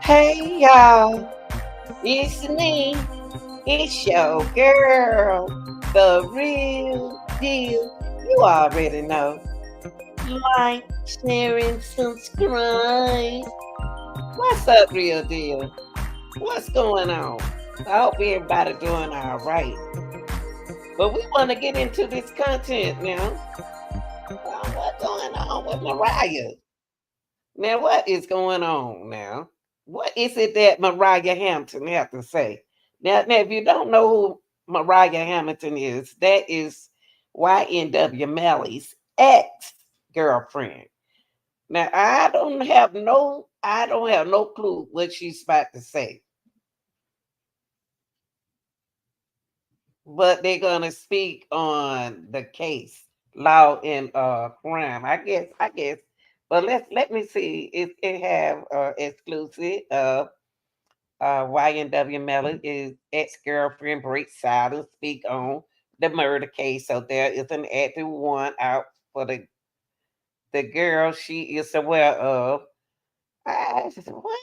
Hey y'all, it's me. It's your girl, the real deal. You already know. Like, share, and subscribe. What's up, real deal? What's going on? I hope everybody doing all right. But we want to get into this content now. What's going on with Mariah? Now, what is going on now? What is it that Mariah Hampton have to say? Now, if you don't know who Mariah Hamilton is, that is YNW Melly's ex-girlfriend. Now, I don't have no clue what she's about to say. But they're gonna speak on the case, law and crime. I guess. But let me see. It have exclusive YNW Melly is ex-girlfriend breaks silence, speak on the murder case. So there is an active warrant out for the girl she is aware of. What?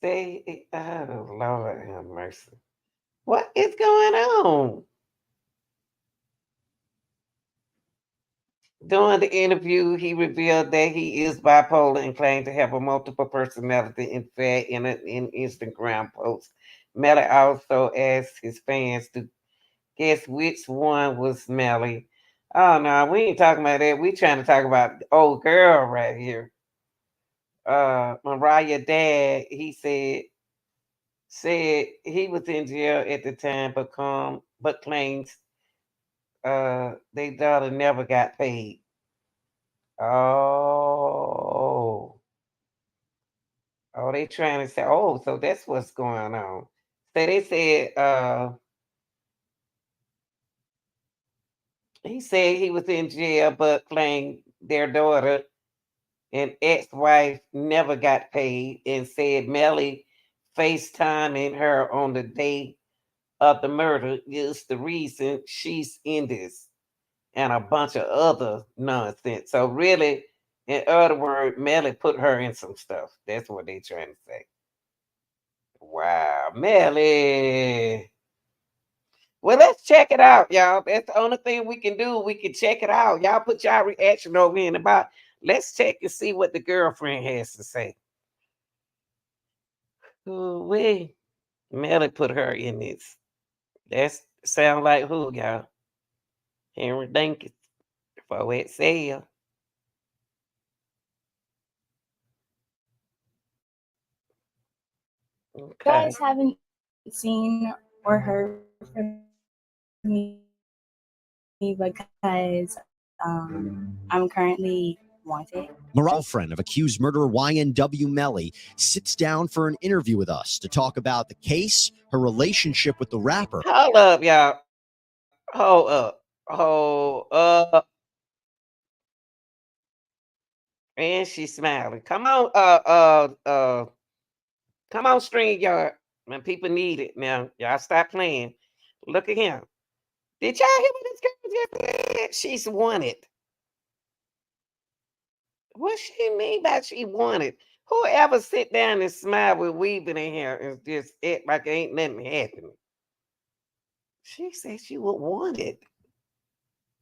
Say, oh Lord have mercy. What is going on? During the interview, he revealed that he is bipolar and claimed to have a multiple personality. In fact, in an Instagram post, Melly also asked his fans to guess which one was Melly. Oh no, we ain't talking about that. We trying to talk about the old girl right here. Mariah dad, he said he was in jail at the time, but claims their daughter never got paid. Oh, they trying to say, oh, so that's what's going on. So they said, he said he was in jail, but claimed their daughter and ex-wife never got paid, and said Melly FaceTiming her on the day of the murder is the reason she's in this, and a bunch of other nonsense. So really, in other words, Melly put her in some stuff. That's what they trying to say. Wow, Melly. Well, let's check it out, y'all. That's the only thing we can do. We can check it out. Y'all put y'all reaction over in about. Let's check and see what the girlfriend has to say. Ooh, we Melly put her in this. That's sound like who, y'all? Henry Dinkins for it sale. Okay. Guys haven't seen or heard from me because I'm currently wanted. Mariah, girlfriend of accused murderer YNW Melly, sits down for an interview with us to talk about the case, her relationship with the rapper. Hold up, y'all. Hold up. Hold up. And she's smiling. Come on, StreamYard. Man, people need it now. Y'all stop playing. Look at him. Did y'all hear what this girl just said? She's wanted. What she mean by she wanted? Whoever sit down and smile with weaving in here and just act like ain't nothing happening. She said she would want it.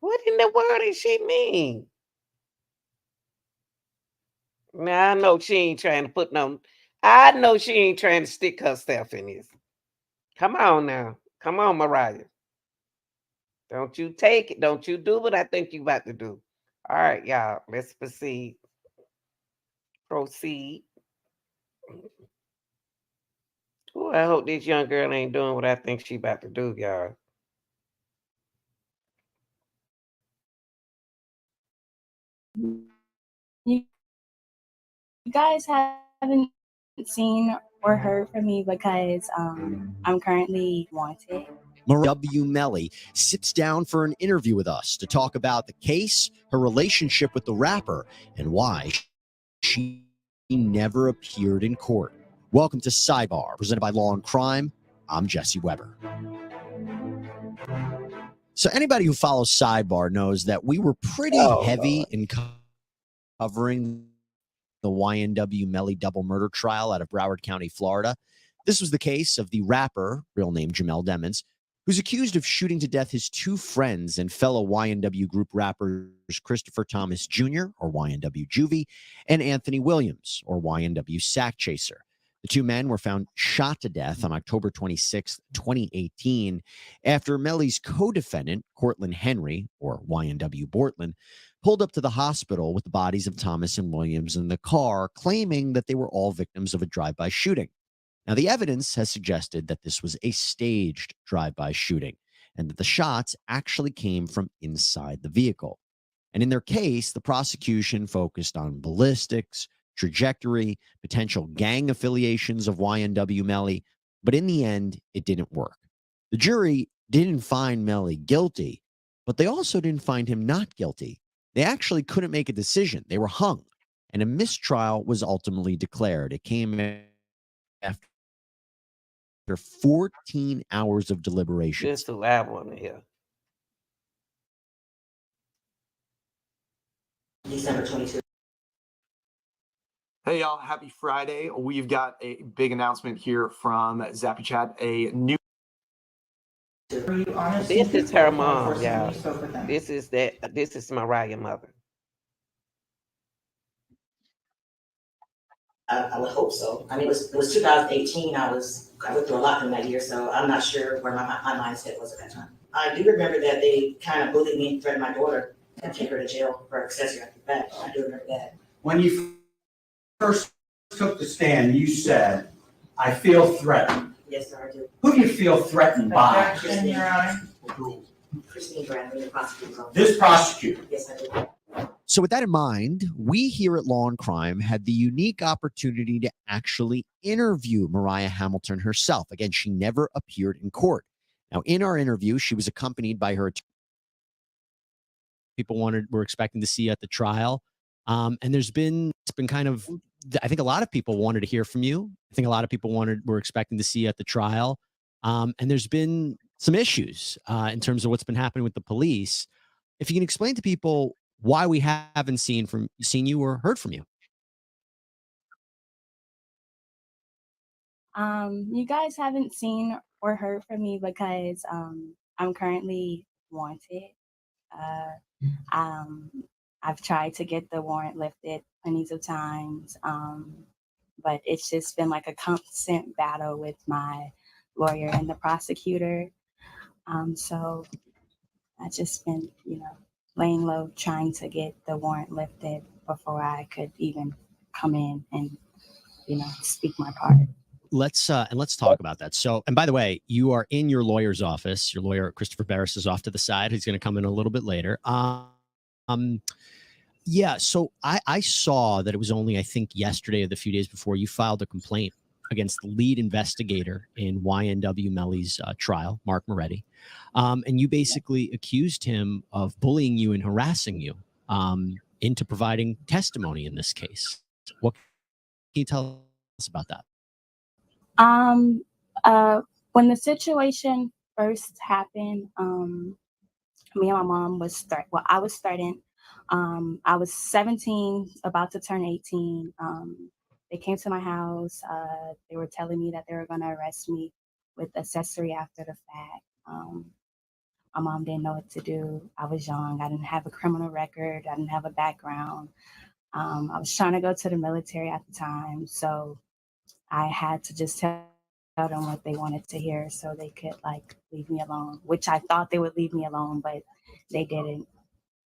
What in the world does she mean? Now I know she ain't trying to put no. I know she ain't trying to stick herself in this. Come on now. Come on, Mariah. Don't you take it. Don't you do what I think you about to do. All right, y'all. Let's proceed. Proceed. Ooh, I hope this young girl ain't doing what I think she about to do, y'all. You guys haven't seen or heard from me because I'm currently wanted. Mariah W. Melly sits down for an interview with us to talk about the case, her relationship with the rapper, and why she never appeared in court. Welcome to Sidebar, presented by Law and Crime. I'm Jesse Weber. So anybody who follows Sidebar knows that we were pretty heavy in covering the Ynw Melly double murder trial out of Broward County, Florida. This was the case of the rapper, real name Jamel Demons, who's accused of shooting to death his two friends and fellow YNW group rappers Christopher Thomas Jr., or YNW Juvie, and Anthony Williams, or YNW Sack Chaser. The two men were found shot to death on October 26, 2018, after Melly's co-defendant, Cortland Henry, or YNW Bortland, pulled up to the hospital with the bodies of Thomas and Williams in the car, claiming that they were all victims of a drive-by shooting. Now, the evidence has suggested that this was a staged drive-by shooting and that the shots actually came from inside the vehicle. And in their case, the prosecution focused on ballistics, trajectory, potential gang affiliations of Ynw Melly, but in the end, it didn't work. The jury didn't find Melly guilty, but they also didn't find him not guilty. They actually couldn't make a decision. They were hung, and a mistrial was ultimately declared. It came after 14 hours of deliberations. Just a loud one here. December 22. Hey y'all, happy Friday. We've got a big announcement here from Zappy Chat, a new This is her mom, y'all. This is Mariah mother. I would hope so. I mean, it was 2018. I went through a lot in that year, so I'm not sure where my mindset was at that time. I do remember that they kind of bullied me and threatened my daughter and take her to jail for accessory after that. I do remember that. When you first took the stand, you said, "I feel threatened." Yes, sir, I do. Who do you feel threatened by? Christine Bradley, the prosecutor's office. This prosecutor. Yes, I do. So with that in mind, we here at Law and Crime had the unique opportunity to actually interview Mariah Hamilton herself. Again, she never appeared in court. Now, in our interview, she was accompanied by her people were expecting to see at the trial. And it's been kind of, I think a lot of people wanted to hear from you. I think a lot of people were expecting to see you at the trial. And there's been some issues in terms of what's been happening with the police. If you can explain to people why we haven't seen you or heard from you. You guys haven't seen or heard from me because I'm currently wanted. I've tried to get the warrant lifted plenty of times, but it's just been like a constant battle with my lawyer and the prosecutor. So I've just been, laying low, trying to get the warrant lifted before I could even come in and, speak my part. Let's talk about that. So, and by the way, you are in your lawyer's office. Your lawyer, Christopher Barris, is off to the side. He's going to come in a little bit later. Yeah. So I saw that it was only, I think, yesterday or the few days before you filed a complaint against the lead investigator in Ynw Melly's trial, Mark Moretti. And you basically accused him of bullying you and harassing you into providing testimony in this case. What can you tell us about that? When the situation first happened, me and my mom I was threatened. I was 17, about to turn 18. They came to my house. They were telling me that they were going to arrest me with accessory after the fact. My mom didn't know what to do. I was young. I didn't have a criminal record. I didn't have a background. I was trying to go to the military at the time. So I had to just tell them what they wanted to hear so they could leave me alone, which I thought they would leave me alone, but they didn't.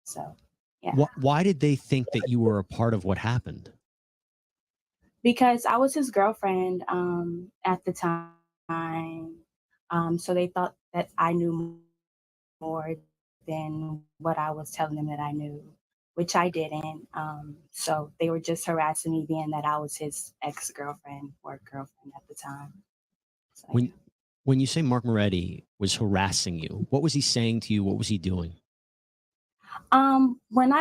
So, yeah. Why did they think that you were a part of what happened? Because I was his girlfriend at the time. So they thought that I knew more than what I was telling them that I knew, which I didn't. So they were just harassing me, being that I was his ex-girlfriend or girlfriend at the time. So, when you say Mark Moretti was harassing you, what was he saying to you? What was he doing? When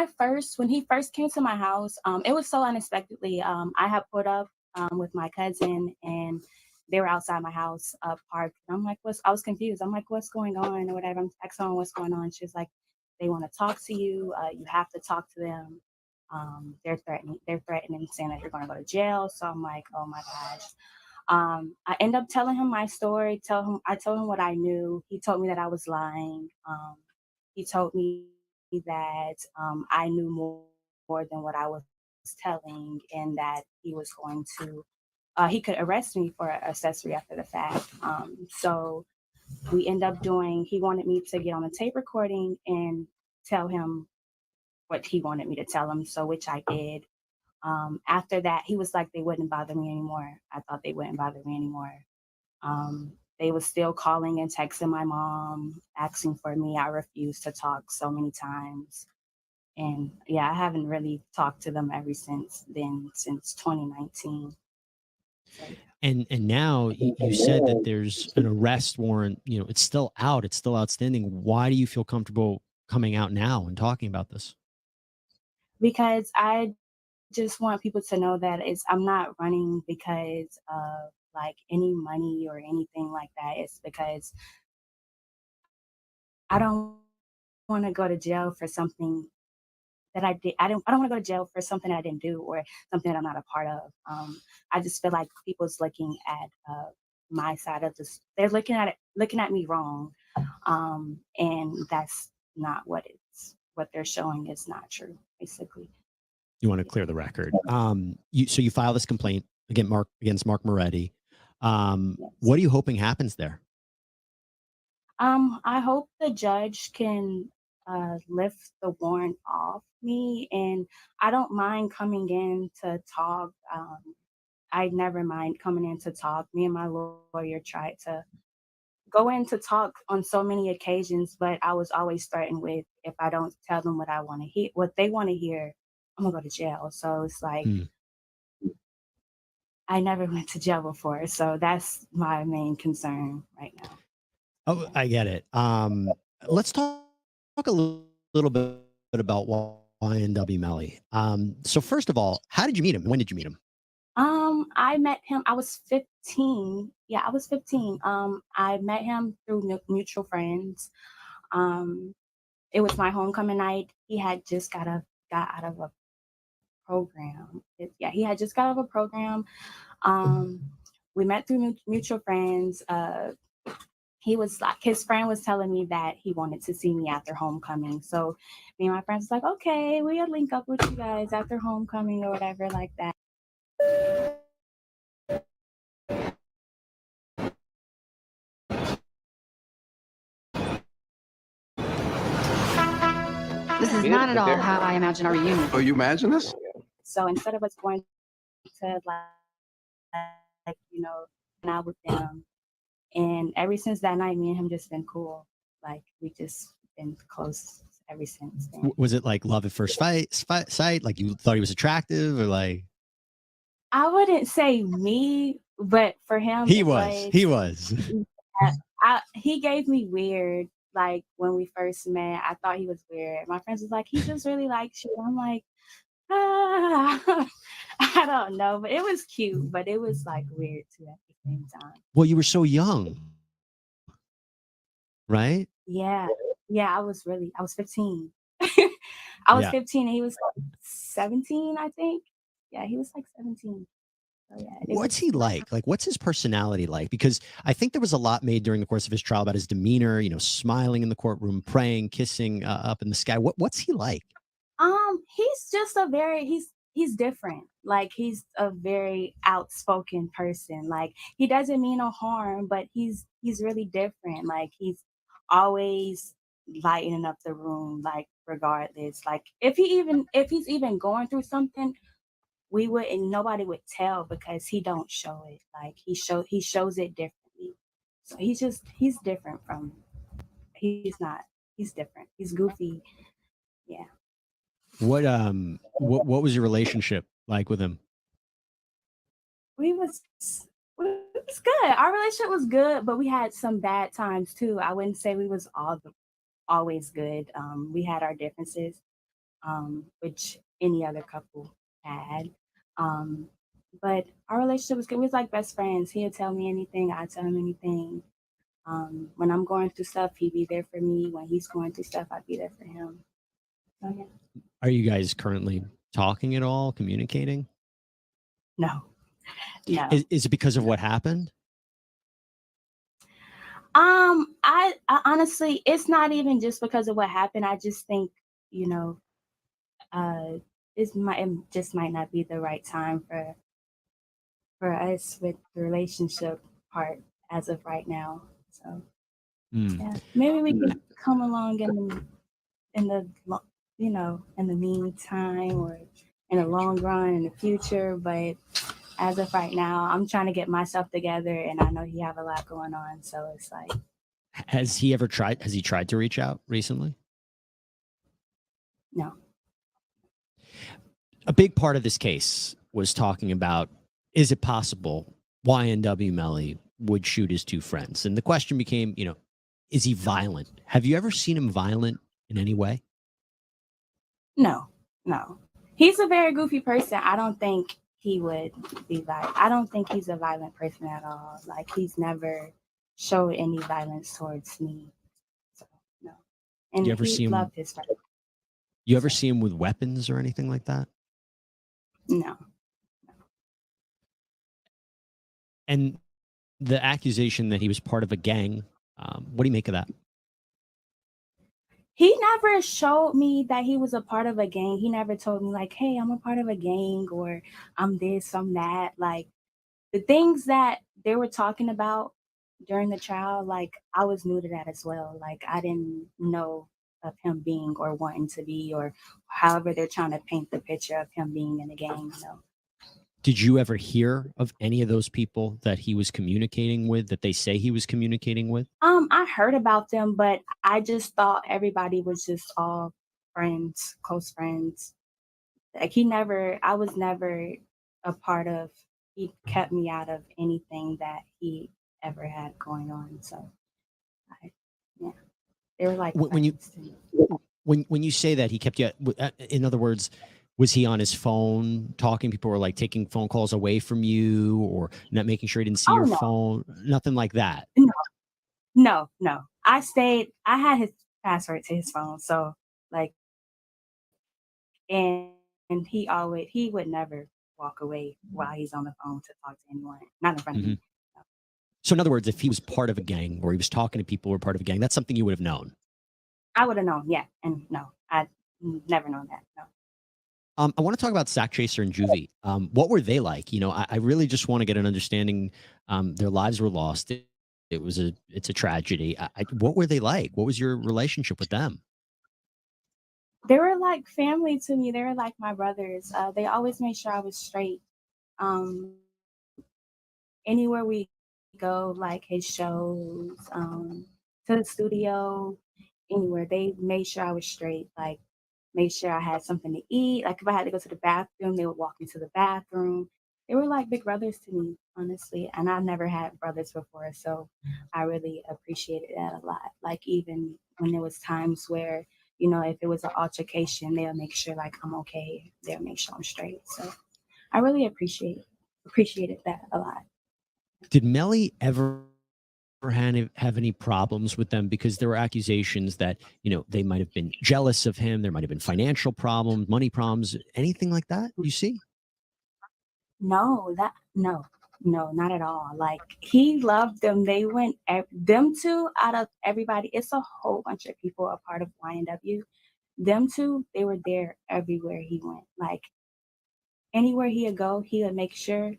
he first came to my house, it was so unexpectedly. I had put up with my cousin, and they were outside my house, parked. I'm like, I was confused. I'm like, what's going on or whatever. I'm asking her what's going on. She was like, they want to talk to you. You have to talk to them. they're threatening, saying that you're going to go to jail. So I'm like, oh my gosh. I end up telling him my story. I told him what I knew. He told me that I was lying. He told me that I knew more than what I was telling, and that he was going to he could arrest me for accessory after the fact. So we end up he wanted me to get on a tape recording and tell him what he wanted me to tell him, so which I did. After that, he was like, they wouldn't bother me anymore. I thought they wouldn't bother me anymore. They was still calling and texting my mom, asking for me. I refused to talk so many times. And yeah, I haven't really talked to them ever since then, since 2019. So, And now you said that there's an arrest warrant, you know, it's still out, it's still outstanding. Why do you feel comfortable coming out now and talking about this? because I just want people to know that I'm not running because of like any money or anything like that. It's because I don't want to go to jail for something that I did. I don't want to go to jail for something I didn't do or something that I'm not a part of. I just feel like people's looking at my side of this. They're looking at me wrong, and that's not what they're showing is not true. Basically, You want to clear the record. So you file this complaint against Mark Moretti. yes. What are you hoping happens there? I hope the judge can lift the warrant off me, and I don't mind coming in to talk. I never mind coming in to talk. Me and my lawyer tried to go in to talk on so many occasions, but I was always threatened with, if I don't tell them what I want to hear, what they want to hear, I'm gonna go to jail. So it's like I never went to jail before, so that's my main concern right now. Oh, I get it. Let's talk a little bit about Ynw Melly. So first of all, how did you meet him? When did you meet him? I met him. I was 15. Yeah, I was 15. I met him through mutual friends. It was my homecoming night. He had just got out of a program. He had just got out of a program. We met through mutual friends. He was like, his friend was telling me that he wanted to see me after homecoming. So me and my friends was like, okay, we'll link up with you guys after homecoming or whatever like that. This is not at all how I imagine our reunion. Oh, you imagine this? So instead of us going to like hang out with them, and ever since that night, me and him just been cool. Like we just been close ever since then. Was it like love at first sight? Like you thought he was attractive, or like? I wouldn't say me, but for him, He was. He gave me weird. Like when we first met, I thought he was weird. My friends was like, he just really likes you. I'm like, I don't know, but it was cute, but it was like weird too at the same time. Well, you were so young, right? Yeah, I was 15. I was 15 and he was like 17, I think. Yeah, he was like 17. So, yeah, What's he like? Like, what's his personality like? Because I think there was a lot made during the course of his trial about his demeanor, you know, smiling in the courtroom, praying, kissing up in the sky. What's he like? He's just he's different. Like he's a very outspoken person. Like he doesn't mean no harm, but he's really different. Like he's always lightening up the room, like regardless. Like if he's even going through something, nobody would tell because he don't show it. Like he shows it differently. So he's different he's different. He's goofy. Yeah. What was your relationship like with him? It was good. Our relationship was good, but we had some bad times too. I wouldn't say we was always good. We had our differences, which any other couple had. But our relationship was good. We was like best friends. He'd tell me anything, I'd tell him anything. When I'm going through stuff, he'd be there for me. When he's going through stuff, I'd be there for him. So yeah. Are you guys currently talking at all, communicating? No, no. Is it because of what happened? I honestly, it's not even just because of what happened. I just think, you know, it just might not be the right time for us with the relationship part as of right now. So yeah, maybe we could come along in the in the meantime, or in the long run in the future. But as of right now, I'm trying to get myself together, and I know he have a lot going on. So it's like, Has he tried to reach out recently? no. A big part of this case was talking about, is it possible Ynw Melly would shoot his two friends? And the question became, is he violent? Have you ever seen him violent in any way? No, no. He's a very goofy person. I don't think he would be violent. I don't think he's a violent person at all. Like, he's never showed any violence towards me. So, no. And You ever see him? Loved his friend. You ever see him with weapons or anything like that? No. And the accusation that he was part of a gang, what do you make of that? He never showed me that he was a part of a gang. He never told me, like, hey, I'm a part of a gang, or I'm this, I'm that. Like, the things that they were talking about during the trial, like, I was new to that as well. Like, I didn't know of him being or wanting to be, or however they're trying to paint the picture of him being in a gang. Did you ever hear of any of those people that he was communicating with, that they say he was communicating with? I heard about them, but I just thought everybody was just all friends, close friends. Like, I was never a part of, he kept me out of anything that he ever had going on. So, yeah, they were like When you friends to me. when you say that he kept you, in other words, was he on his phone talking? People were like taking phone calls away from you, or not making sure he didn't see your phone? Nothing like that. No. I had his password to his phone. So, like, and he would never walk away while he's on the phone to talk to anyone, not in front of me. So in other words, if he was part of a gang, or he was talking to people who were part of a gang, that's something you would have known. I would have known, yeah. And no, I'd never known that. No. I want to talk about Sack Chaser and Juvie. What were they like? I really just want to get an understanding. Their lives were lost. It's a tragedy. What were they like? What was your relationship with them? They were like family to me. They were like my brothers. They always made sure I was straight. Anywhere we go, like his shows, to the studio, anywhere, they made sure I was straight. Like, made sure I had something to eat. Like, if I had to go to the bathroom, they would walk me to the bathroom. They were like big brothers to me, honestly. And I've never had brothers before, so I really appreciated that a lot. Like, even when there was times where, if it was an altercation, they'll make sure, like, I'm okay. They'll make sure I'm straight. So I really appreciated that a lot. Did Melly ever have any problems with them? Because there were accusations that, they might have been jealous of him. There might have been financial problems, money problems, anything like that. You see? No, not at all. Like, he loved them. They went, them two, out of everybody, it's a whole bunch of people a part of YNW. Them two, they were there everywhere he went. Like, anywhere he would go, he would make sure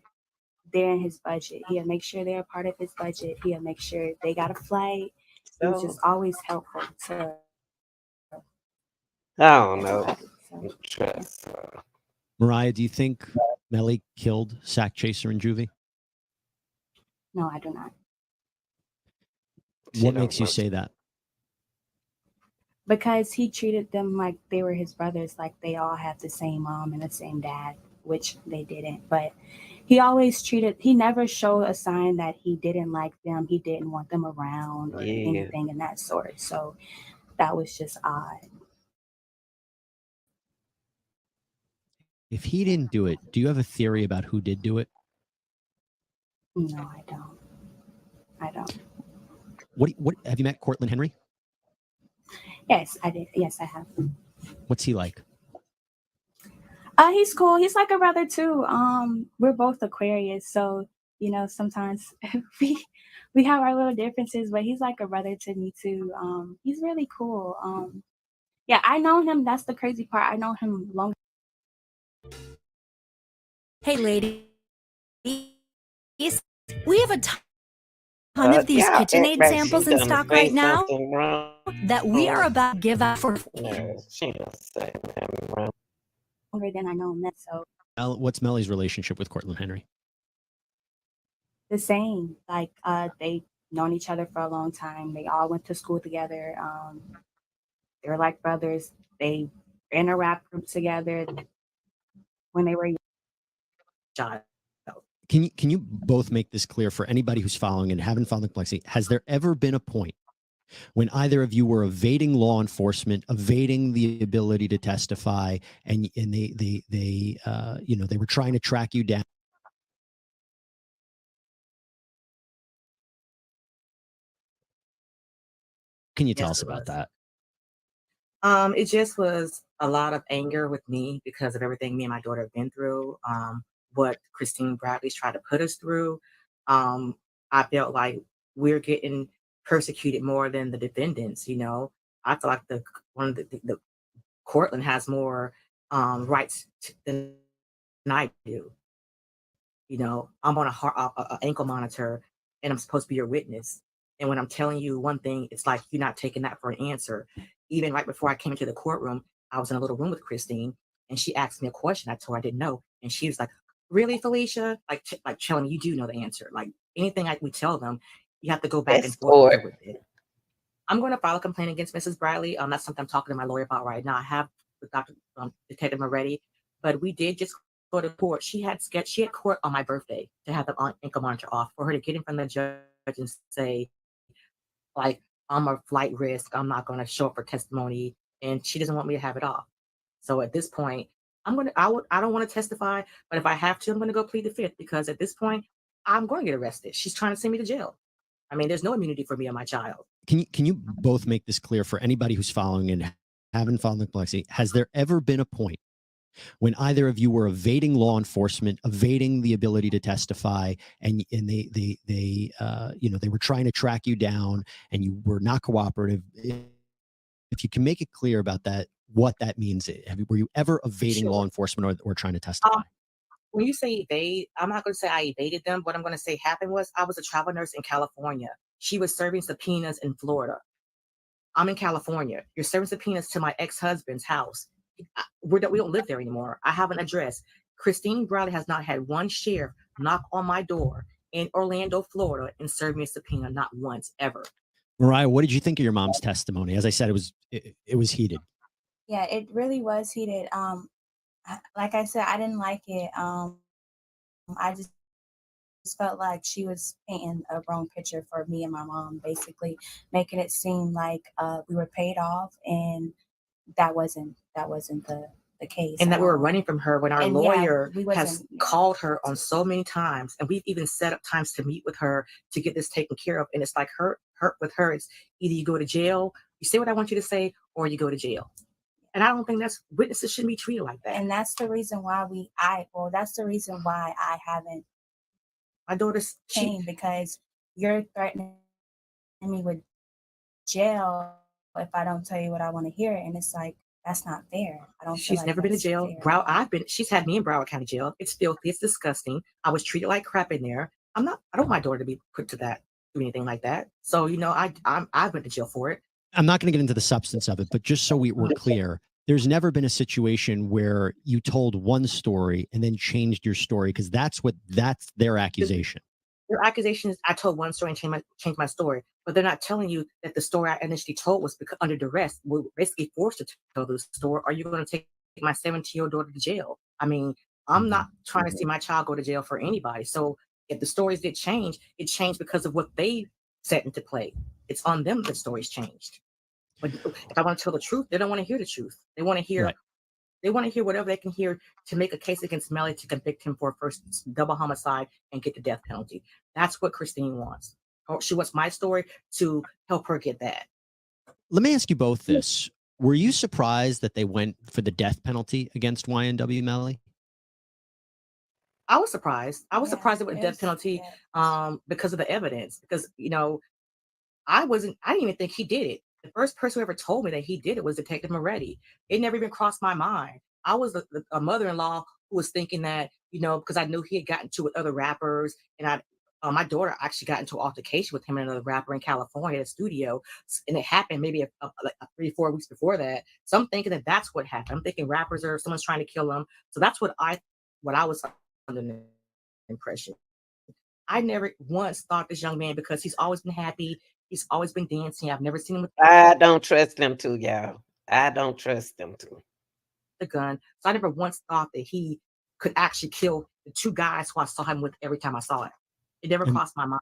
they're in his budget. He'll make sure they're a part of his budget. He'll make sure they got a flight. He was just always helpful to. I don't know. Mariah, do you think Melly killed Sack Chaser and Juvie? No, I do not. What makes you say that? Because he treated them like they were his brothers, like they all have the same mom and the same dad, which they didn't. But he never showed a sign that he didn't like them. He didn't want them around or anything in that sort. So that was just odd. If he didn't do it, do you have a theory about who did do it? No, I don't. What have you met Cortland Henry? Yes, I did. Yes, I have. What's he like? He's cool. He's like a brother too. We're both Aquarius, so sometimes we have our little differences, but he's like a brother to me too. He's really cool. Yeah, I know him. That's the crazy part. I know him long. Hey, ladies, we have a ton of these Yeah, KitchenAid right. samples She in done stock say right now something wrong. that we are about to give out for. No, she done say nothing wrong. Longer than I know him. So What's Melly's relationship with Cortland Henry? the same. Like they known each other for a long time. They all went to school together. They're like brothers. They were in a rap group together when they were young. Can you both make this clear for anybody who's following and haven't followed the complexity? Has there ever been a point when either of you were evading law enforcement, evading the ability to testify, and they were trying to track you down? Can you tell us about that? It just was a lot of anger with me because of everything me and my daughter have been through. What Christine Bradley's tried to put us through. I felt like we're getting persecuted more than the defendants. I feel like the Cortland has more rights than I do. I'm on a ankle monitor, and I'm supposed to be your witness. And when I'm telling you one thing, it's like you're not taking that for an answer. Even right before I came into the courtroom, I was in a little room with Christine, and she asked me a question I told her I didn't know, and she was like, "Really, Felicia?" Like telling me you do know the answer. Like anything we tell them, you have to go back and forth with it. I'm going to file a complaint against Mrs. Bradley. That's something I'm talking to my lawyer about right now. I have with Dr. Detective already, but we did just go to court. She had court on my birthday to have the ankle monitor off for her to get in front of the judge and say, like, I'm a flight risk. I'm not going to show up for testimony, and she doesn't want me to have it off. So at this point, I don't want to testify, but if I have to, I'm going to go plead the fifth because at this point, I'm going to get arrested. She's trying to send me to jail. I mean, there's no immunity for me and my child. Can you both make this clear for anybody who's following and haven't followed the complexity? Has there ever been a point when either of you were evading law enforcement, evading the ability to testify, and they were trying to track you down, and you were not cooperative? If you can make it clear about that, what that means, were you ever evading law enforcement or trying to testify? When you say evade, I'm not going to say I evaded them. What I'm going to say happened was I was a travel nurse in California. She was serving subpoenas in Florida. I'm in California. You're serving subpoenas to my ex-husband's house. We don't live there anymore. I have an address. Christine Bradley has not had one sheriff knock on my door in Orlando, Florida, and serve me a subpoena, not once, ever. Mariah, what did you think of your mom's testimony? As I said, it was heated. Yeah, it really was heated. Like I said, I didn't like it. I just felt like she was painting a wrong picture for me and my mom, basically making it seem like we were paid off, and that wasn't the case. And that we were running from her when our lawyer has called her on so many times, and we've even set up times to meet with her to get this taken care of. And it's like with her, it's either you go to jail, you say what I want you to say, or you go to jail. And I don't think witnesses shouldn't be treated like that. And that's the reason why that's the reason why I haven't. My daughter's came because you're threatening me with jail if I don't tell you what I want to hear, and it's like that's not fair. I don't. She's never been to jail. She's had me in Broward County Jail. It's filthy. It's disgusting. I was treated like crap in there. I don't want my daughter to be put to that, do anything like that. So I went to jail for it. I'm not going to get into the substance of it, but just so we're clear, there's never been a situation where you told one story and then changed your story, because that's their accusation. Their accusation is I told one story and changed my story, but they're not telling you that the story I initially told was because under duress. We're basically forced to tell the story. Are you going to take my 17-year-old daughter to jail? I mean, I'm not trying to see my child go to jail for anybody. So if the stories did change, it changed because of what they set into play. It's on them that stories changed. But if I want to tell the truth, they don't want to hear the truth. They want to hear. Right. They want to hear whatever they can hear to make a case against Melly to convict him for first double homicide and get the death penalty. That's what Christine wants. She wants my story to help her get that. Let me ask you both this. Were you surprised that they went for the death penalty against Ynw Melly? I was surprised. I was surprised with the death penalty Yeah. because of the evidence. Because, you know, I didn't even think he did it. The first person who ever told me that he did it was Detective Moretti. It never even crossed my mind. I was a mother-in-law who was thinking that, you know, because I knew he had gotten to with other rappers, and my daughter actually got into an altercation with him and another rapper in California at a studio, and it happened maybe like 3-4 weeks before that. So I'm thinking that that's what happened. I'm thinking rappers are someone's trying to kill them. So that's what I was under the impression. I never once thought this young man, because he's always been happy. He's always been dancing. I've never seen him with I don't trust them too, y'all. I don't trust them too. the gun. So I never once thought that he could actually kill the two guys who I saw him with every time I saw it. It never crossed my mind.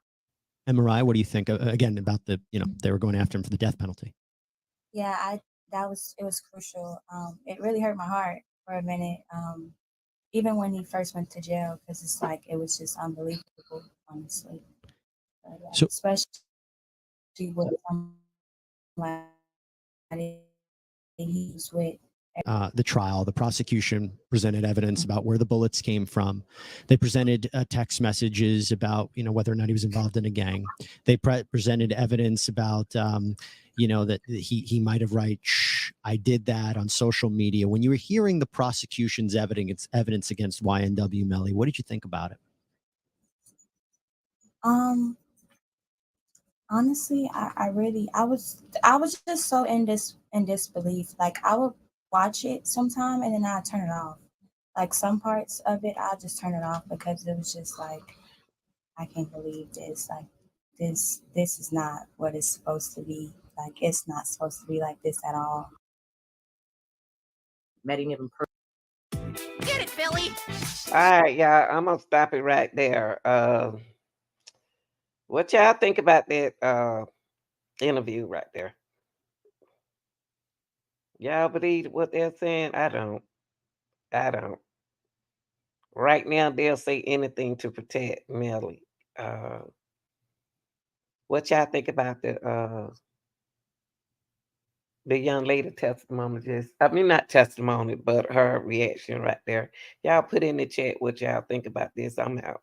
And Mariah, what do you think again about the, you know, they were going after him for the death penalty? Yeah, it was crucial. It really hurt my heart for a minute. Even when he first went to jail, because it's like it was just unbelievable, honestly. But, So- especially with somebody he's with. The trial, the prosecution presented evidence about where the bullets came from. They presented text messages about, you know, whether or not he was involved in a gang. They presented evidence about, you know, that he might have "Shh, I did that" on social media. When you were hearing the prosecution's evidence against Ynw Melly, what did you think about it? Honestly, I was just so in disbelief. Like I would watch it sometime and then I'd turn it off. Like some parts of it, I'll just turn it off because it was just like, I can't believe this. Like this is not what it's supposed to be. Like it's not supposed to be like this at all. Met him in person. Get it, Philly. All right, y'all. I'm gonna stop it right there. What y'all think about that interview right there? Y'all believe what they're saying? I don't. Right now, they'll say anything to protect Melly. What y'all think about the young lady testimony? Not testimony, but her reaction right there. Y'all put in the chat what y'all think about this. I'm out.